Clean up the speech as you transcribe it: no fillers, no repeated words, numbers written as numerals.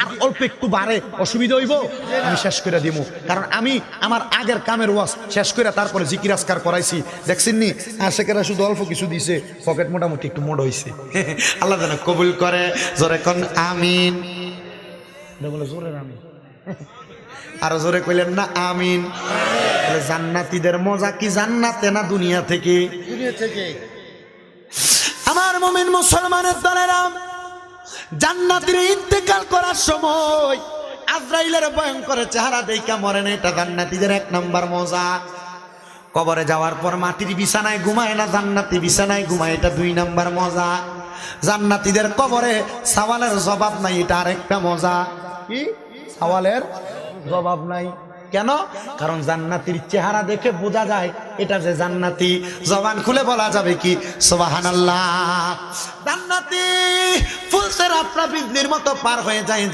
আর অল্প একটু বাড়ে অসুবিধা হইব, আমি শেষ করে দিব। কারণ আমি আমার আগের কামের ওয়াজ শেষ করে তারপরে জিকির আজকার করাইছি, দেখছেন নি? আশেকেরা শুধু অল্প কিছু দিছে, পকেট মোটামুটি একটু মোটা হইছে। আল্লাহ যেন কবুল করে। জোরে কোন আমিন। বলে জোরে আমিন, আরো জোরে কইলেন না আমিন। জান্নাতীদের মজা কি জান্নাতে না দুনিয়া থেকে? দুনিয়া থেকে। আমার মুমিন মুসলমানের দলেরা, জান্নাতীর ইন্তেকাল করার সময় আজরাইলের ভয়ঙ্কর চেহারা দেখা মরে না, এটা জান্নাতীদের এক নাম্বার মজা। কবরে যাওয়ার পর মাটির বিছানায় ঘুমায় না, জান্নাতি বিছানায় ঘুমায়, এটা 2 নাম্বার মজা। জান্নাতীদের কবরে সওয়ালের জবাব নাই, এটা আরেকটা মজা। কি? সওয়ালের জবাব নাই। কেন? কারণ জান্নাতীর চেহারা দেখে বোঝা যায় এটা যে জান্নাতি। জবান খুলে বলা যাবে কি সুবহানাল্লাহ। জান্নাতি ফুলসের আপনা বিজলির মতো পার হয়ে যায়।